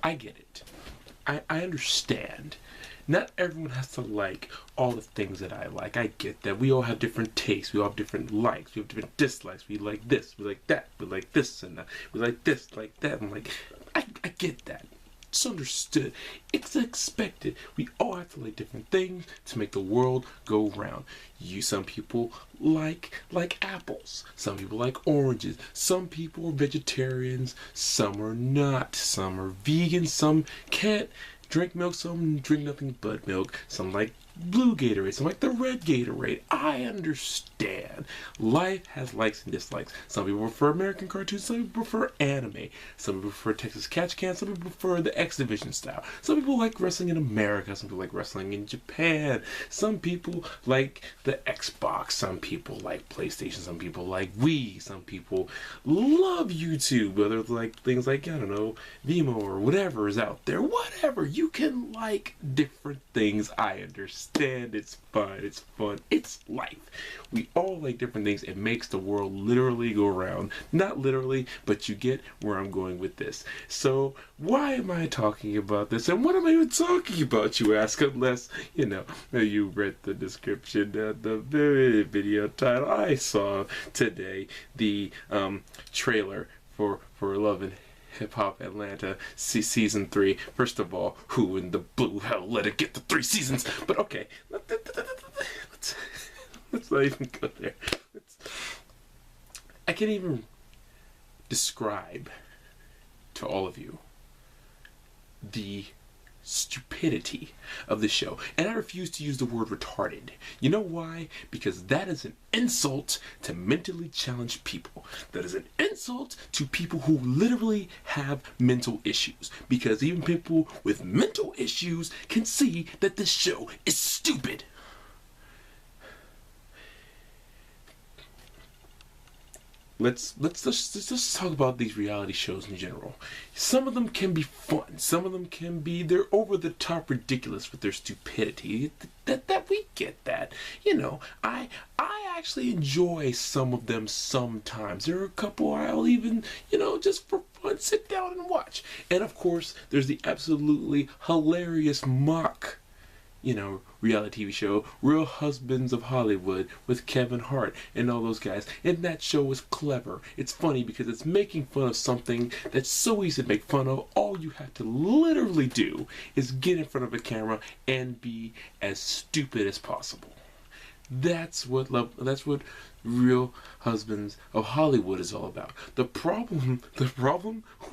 I get it. I understand. Not everyone has to like all the things that I like. I get that. We all have different tastes. We all have different likes. We have different dislikes. We like this. We like that. We like this and that. We like this, like that. I'm like, I get that. It's understood. It's expected. We all have to like different things to make the world go round. Some people like apples. Some people like oranges. Some people are vegetarians. Some are not. Some are vegan. Some can't drink milk. Some drink nothing but milk. Some like blue Gatorade. Some like the red Gatorade. I understand. Life has likes and dislikes. Some people prefer American cartoons. Some people prefer anime. Some people prefer Texas Catch Can. Some people prefer the X Division style. Some people like wrestling in America. Some people like wrestling in Japan. Some people like the Xbox. Some people like PlayStation. Some people like Wii. Some people love YouTube. Whether it's like things like, I don't know, Vimo or whatever is out there. Whatever. You can like different things. I understand. It's fun. It's fun. It's life. We all like different things. It makes the world literally go round. Not literally, but you get where I'm going with this. So why am I talking about this? And what am I even talking about, you ask? Unless, you read the description, the video title. I saw today the trailer for Love and Hip Hop Atlanta season 3. First of all, who in the blue hell let it get to 3 seasons? But okay, let's not even go there. I can't even describe to all of you the stupidity of the show. And I refuse to use the word retarded. You know why? Because that is an insult to mentally challenged people. That is an insult to people who literally have mental issues. Because even people with mental issues can see that this show is stupid. Let's just talk about these reality shows in general. Some of them can be fun. Some of them can be, they're over the top ridiculous with their stupidity. That we get that. I actually enjoy some of them sometimes. There are a couple I'll even, just for fun, sit down and watch. And of course, there's the absolutely hilarious mock reality TV show, Real Husbands of Hollywood, with Kevin Hart and all those guys. And that show is clever. It's funny because it's making fun of something that's so easy to make fun of. All you have to literally do is get in front of a camera and be as stupid as possible. That's what Real Husbands of Hollywood is all about. The problem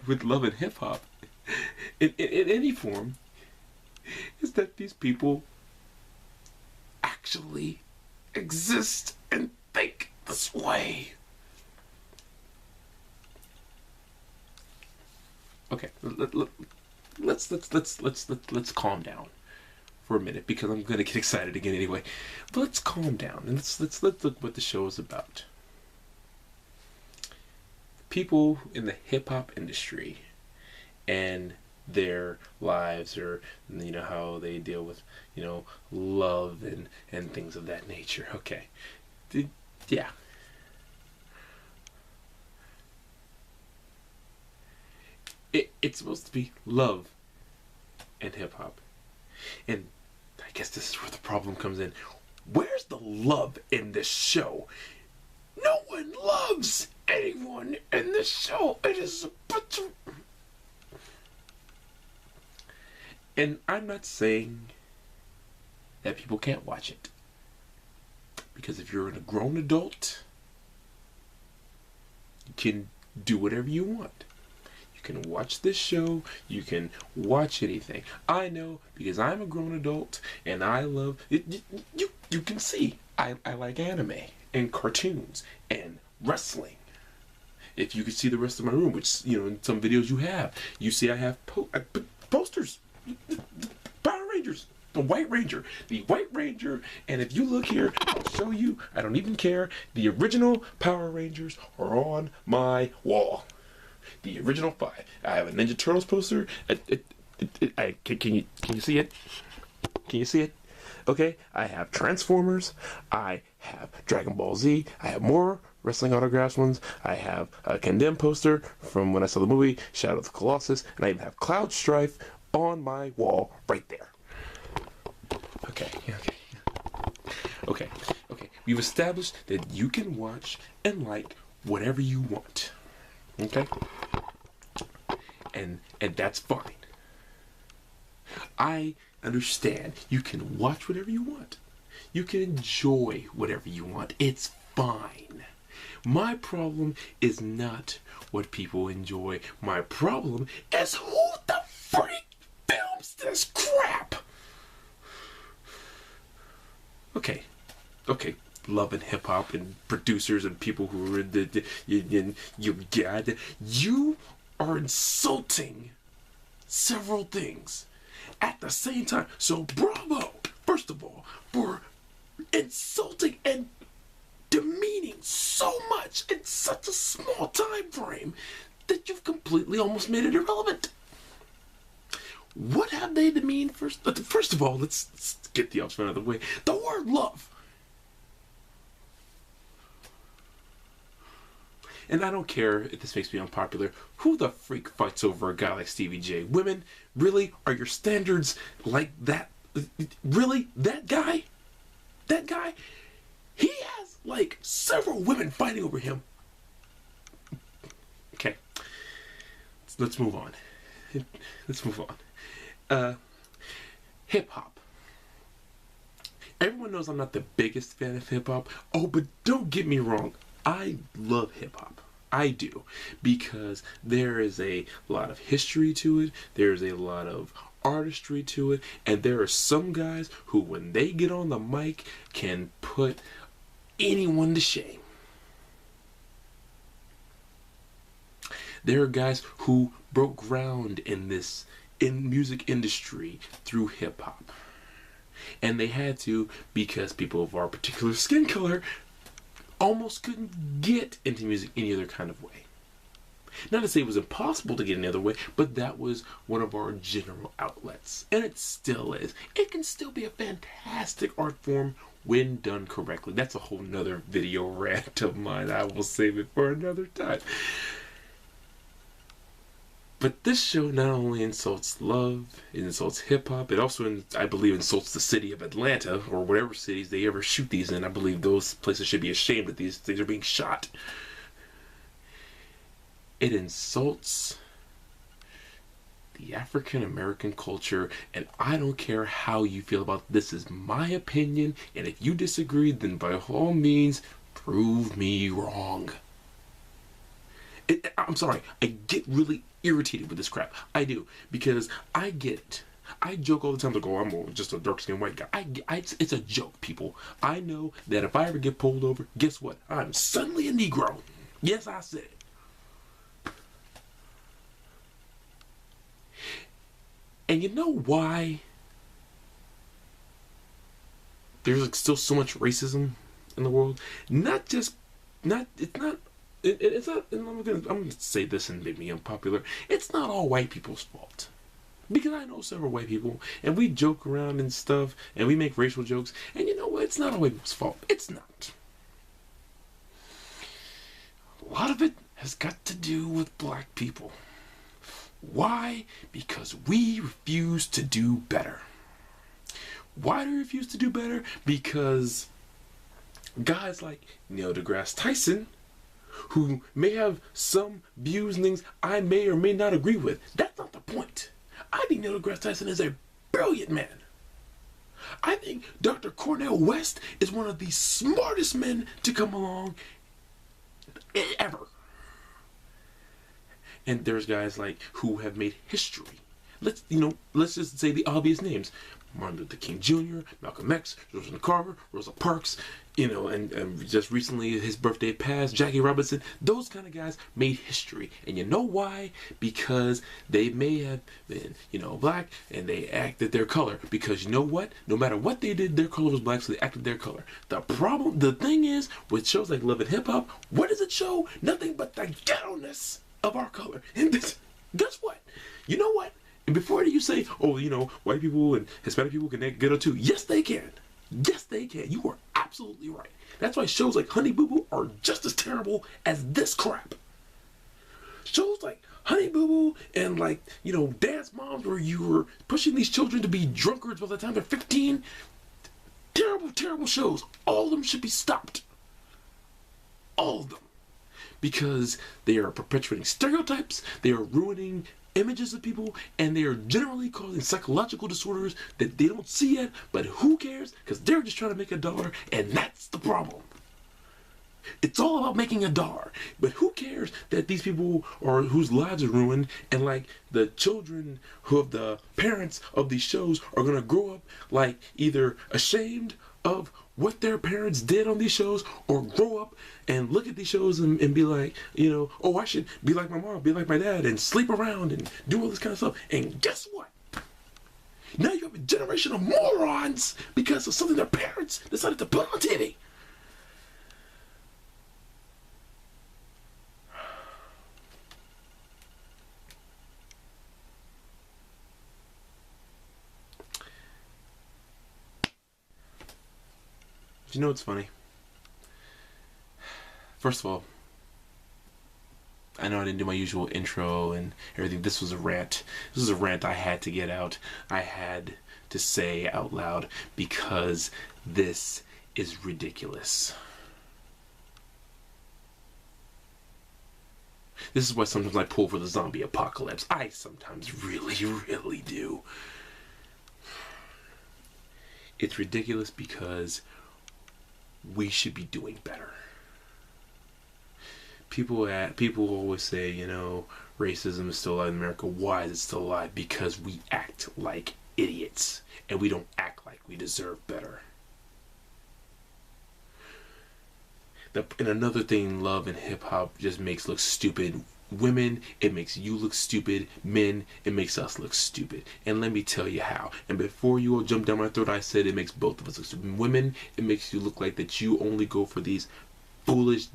with Love and Hip Hop in any form is that these people actually exist and think this way. Okay, let's calm down for a minute, because I'm gonna get excited again anyway. But let's calm down and let's look what the show is about. People in the hip hop industry and their lives, or how they deal with love and things of that nature. Okay, yeah. It's supposed to be love and hip hop, and I guess this is where the problem comes in. Where's the love in this show? No one loves anyone in this show. It is a bunch of... And I'm not saying that people can't watch it. Because if you're a grown adult, you can do whatever you want. You can watch this show. You can watch anything. I know, because I'm a grown adult and I love it. You can see I like anime and cartoons and wrestling. If you could see the rest of my room, which in some videos you see I have posters. Power Rangers, the White Ranger, and if you look here, I'll show you, I don't even care, the original Power Rangers are on my wall. The original 5. I have a Ninja Turtles poster. Can you see it? Can you see it? Okay, I have Transformers, I have Dragon Ball Z, I have more wrestling autographs ones, I have a Condemned poster from when I saw the movie Shadow of the Colossus, and I even have Cloud Strife on my wall right there. Okay. We've established that you can watch and like whatever you want. Okay? And that's fine. I understand you can watch whatever you want. You can enjoy whatever you want. It's fine. My problem is not what people enjoy. My problem is who the freak films this crap. Okay. Love and hip hop and producers and people who are you are insulting several things at the same time. So bravo, first of all, for insulting and demeaning so much in such a small time frame that you've completely almost made it irrelevant. What have they demeaned first? First of all, let's get the option out of the way. The word love. And I don't care if this makes me unpopular. Who the freak fights over a guy like Stevie J? Women? Really? Are your standards like that? Really? That guy? That guy? He has like several women fighting over him. Okay. Let's move on. Hip hop. Everyone knows I'm not the biggest fan of hip hop. Oh, but don't get me wrong. I love hip hop. I do. Because there is a lot of history to it. There's a lot of artistry to it. And there are some guys who, when they get on the mic, can put anyone to shame. There are guys who broke ground in music industry through hip hop. And they had to because people of our particular skin color almost couldn't get into music any other kind of way. Not to say it was impossible to get any other way, but that was one of our general outlets. And it still is. It can still be a fantastic art form when done correctly. That's a whole nother video rant of mine. I will save it for another time. But this show not only insults love, it insults hip-hop, it also, I believe, insults the city of Atlanta, or whatever cities they ever shoot these in. I believe those places should be ashamed that these things are being shot. It insults the African American culture, and I don't care how you feel about this. This is my opinion, and if you disagree, then by all means, prove me wrong. I'm sorry, I get really irritated with this crap. I do, because I get it. I joke all the time, like, oh, I'm just a dark-skinned white guy. It's a joke, people. I know that if I ever get pulled over, guess what? I'm suddenly a Negro. Yes, I said it. And you know why there's like still so much racism in the world? It's not, and I'm gonna say this and make me unpopular. It's not all white people's fault. Because I know several white people, and we joke around and stuff, and we make racial jokes, and you know what? It's not all white people's fault. It's not. A lot of it has got to do with black people. Why? Because we refuse to do better. Why do we refuse to do better? Because guys like Neil deGrasse Tyson, who may have some views and things I may or may not agree with. That's not the point. I think Neil deGrasse Tyson is a brilliant man. I think Dr. Cornel West is one of the smartest men to come along ever. And there's guys like who have made history. Let's just say the obvious names. Martin Luther King Jr., Malcolm X, Rosa Carter, Rosa Parks, and just recently his birthday passed, Jackie Robinson. Those kind of guys made history. And you know why? Because they may have been, black, and they acted their color. Because you know what? No matter what they did, their color was black, so they acted their color. The thing is, with shows like Love and Hip Hop, what does it show? Nothing but the ghetto-ness of our color. And guess what? You know what? And before you say, oh, white people and Hispanic people can get it too. Yes, they can. Yes, they can. You are absolutely right. That's why shows like Honey Boo Boo are just as terrible as this crap. Shows like Honey Boo Boo and Dance Moms, where you were pushing these children to be drunkards by the time they're 15. Terrible, terrible shows. All of them should be stopped. All of them. Because they are perpetuating stereotypes, they are ruining images of people, and they are generally causing psychological disorders that they don't see yet, but who cares? Because they're just trying to make $1, and that's the problem. It's all about making $1, but who cares that these people are whose lives are ruined, and the children who have the parents of these shows are gonna grow up either ashamed of what their parents did on these shows, or grow up and look at these shows and be like, oh, I should be like my mom, be like my dad, and sleep around and do all this kind of stuff. And guess what? Now you have a generation of morons because of something their parents decided to put on TV. You know what's funny? First of all, I know I didn't do my usual intro and everything. This was a rant. This was a rant I had to get out. I had to say out loud because this is ridiculous. This is why sometimes I pull for the zombie apocalypse. I sometimes really, really do. It's ridiculous because we should be doing better. People always say, racism is still alive in America. Why is it still alive? Because we act like idiots and we don't act like we deserve better. And another thing love and hip hop just makes look stupid. Women, it makes you look stupid. Men, it makes us look stupid. And let me tell you how. And before you all jump down my throat, I said it makes both of us look stupid. Women, it makes you look like that you only go for these foolish,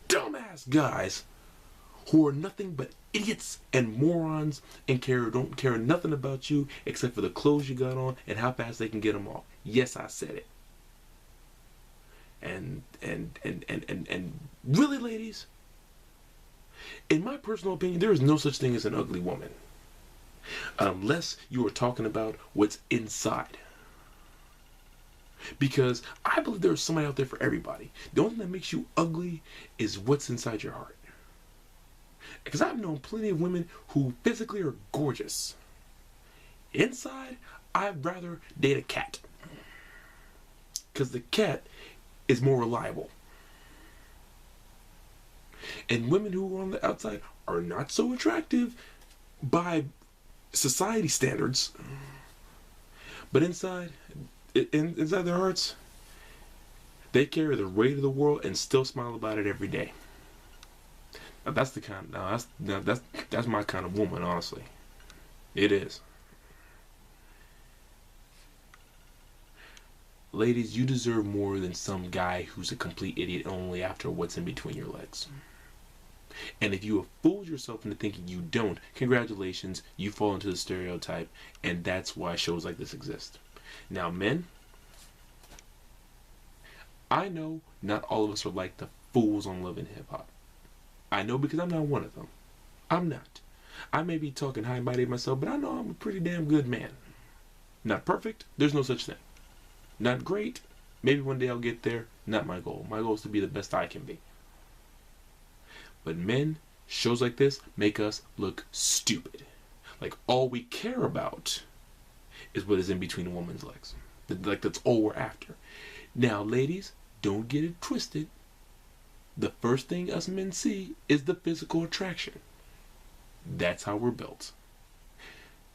dumbass guys who are nothing but idiots and morons and don't care nothing about you except for the clothes you got on and how fast they can get them off. Yes, I said it. And really, ladies, in my personal opinion, there is no such thing as an ugly woman. Unless you are talking about what's inside. Because I believe there is somebody out there for everybody. The only thing that makes you ugly is what's inside your heart. Because I've known plenty of women who physically are gorgeous. Inside, I'd rather date a cat. Because the cat is more reliable. And women who are on the outside are not so attractive by society standards. But inside their hearts, they carry the weight of the world and still smile about it every day. Now that's the kind. That's my kind of woman, honestly. It is. Ladies, you deserve more than some guy who's a complete idiot only after what's in between your legs. And if you have fooled yourself into thinking you don't, congratulations, you fall into the stereotype, and that's why shows like this exist. Now, men, I know not all of us are like the fools on Love and Hip Hop. I know because I'm not one of them. I'm not. I may be talking high and mighty myself, but I know I'm a pretty damn good man. Not perfect, there's no such thing. Not great, maybe one day I'll get there. Not my goal. My goal is to be the best I can be. But men, shows like this make us look stupid. Like all we care about is what is in between a woman's legs. Like that's all we're after. Now, ladies, don't get it twisted. The first thing us men see is the physical attraction. That's how we're built.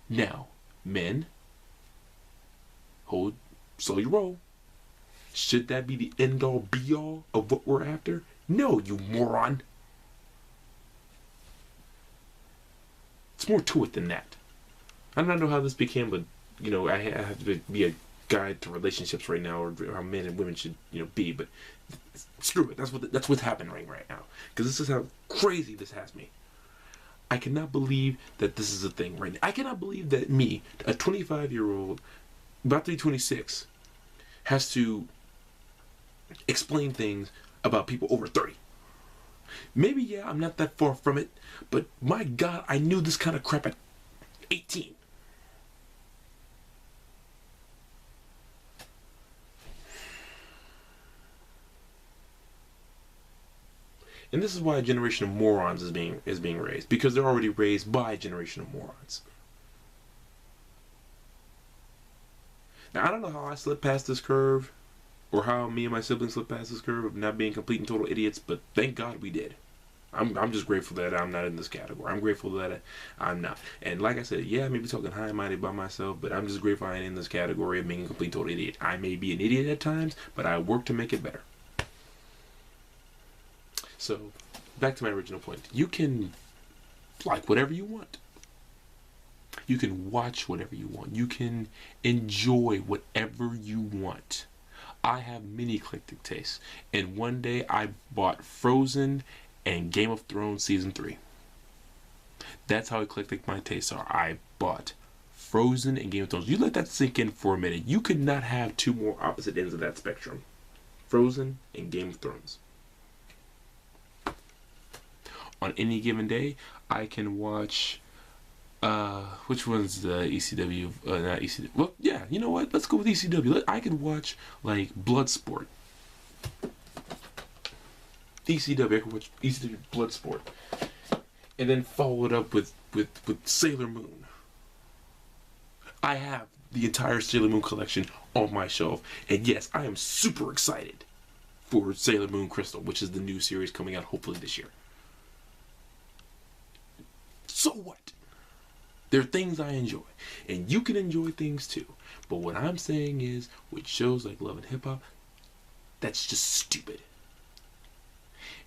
Now, men, hold, slow your roll. Should that be the end-all, be-all of what we're after? No, you moron. It's more to it than that. I don't know how this became, but I have to be a guide to relationships right now, or how men and women should, be. But screw it. That's what's happening right now. Because this is how crazy this has me. I cannot believe that this is a thing right now. I cannot believe that me, a 25-year-old, about to be 26, has to explain things about people over 30. Maybe, yeah, I'm not that far from it, but my God, I knew this kind of crap at 18. And this is why a generation of morons is being raised, because they're already raised by a generation of morons. Now, I don't know how I slipped past this curve, or how me and my siblings slipped past this curve of not being complete and total idiots, but thank God we did. I'm just grateful that I'm not in this category. I'm grateful that I'm not. And like I said, yeah, I may be talking high-minded by myself, but I'm just grateful I ain't in this category of being a complete and total idiot. I may be an idiot at times, but I work to make it better. So, back to my original point. You can like whatever you want. You can watch whatever you want. You can enjoy whatever you want. I have many eclectic tastes. And one day I bought Frozen and Game of Thrones Season 3. That's how eclectic my tastes are. I bought Frozen and Game of Thrones. You let that sink in for a minute. You could not have two more opposite ends of that spectrum. Frozen and Game of Thrones. On any given day, I can watch, which one's the ECW? Not ECW. Well, yeah, you know what? Let's go with ECW. I can watch, like, Bloodsport. ECW, I can watch ECW Bloodsport. And then follow it up with Sailor Moon. I have the entire Sailor Moon collection on my shelf. And yes, I am super excited for Sailor Moon Crystal, which is the new series coming out hopefully this year. So what? There are things I enjoy. And you can enjoy things too. But what I'm saying is, with shows like Love and Hip Hop, that's just stupid.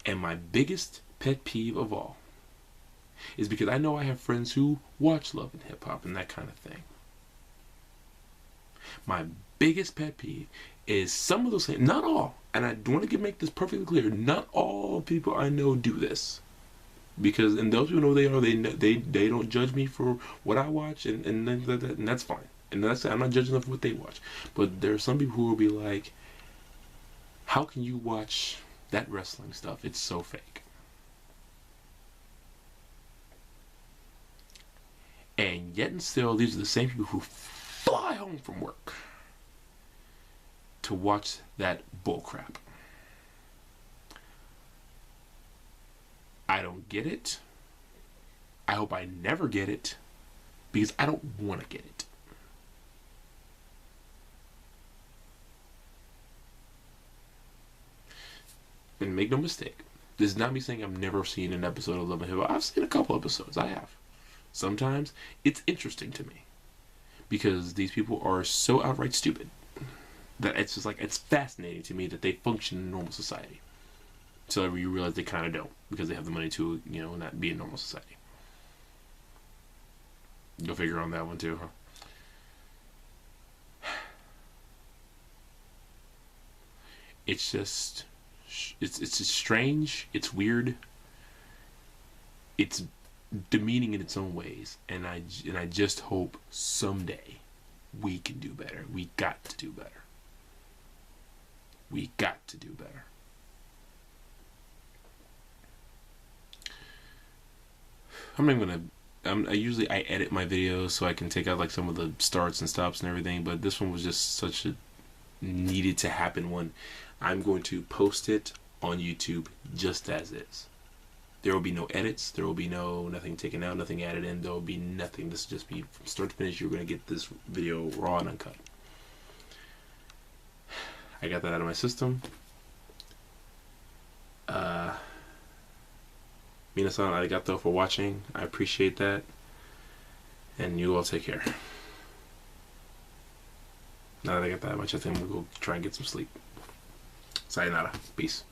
And my biggest pet peeve of all is because I know I have friends who watch Love and Hip Hop and that kind of thing. My biggest pet peeve is some of those things, not all, and I want to make this perfectly clear, not all people I know do this. Because, and those who know they are, they don't judge me for what I watch, and that's fine. And that's, I'm not judging them for what they watch. But there are some people who will be like, how can you watch that wrestling stuff? It's so fake. And yet and still, these are the same people who fly home from work to watch that bullcrap. I don't get it. I hope I never get it, because I don't want to get it. And make no mistake, this is not me saying I've never seen an episode of Love and Hip Hop. I've seen a couple episodes. I have. Sometimes it's interesting to me, because these people are so outright stupid that it's just like, it's fascinating to me that they function in normal society. So you realize they kind of don't, because they have the money to, you know, not be in normal society. Go figure on that one too, huh? It's just, it's just strange. It's weird. It's demeaning in its own ways, and I just hope someday we can do better. We got to do better. We got to do better. I'm not gonna. I edit my videos so I can take out like some of the starts and stops and everything, but this one was just such a needed to happen one. I'm going to post it on YouTube just as is. There will be no edits. There will be nothing taken out, nothing added in. There will be nothing. This will just be from start to finish. You're going to get this video raw and uncut. I got that out of my system. Minasan arigato for watching. I appreciate that. And you all take care. Now that I got that much, I think I'm going to go try and get some sleep. Sayonara. Peace.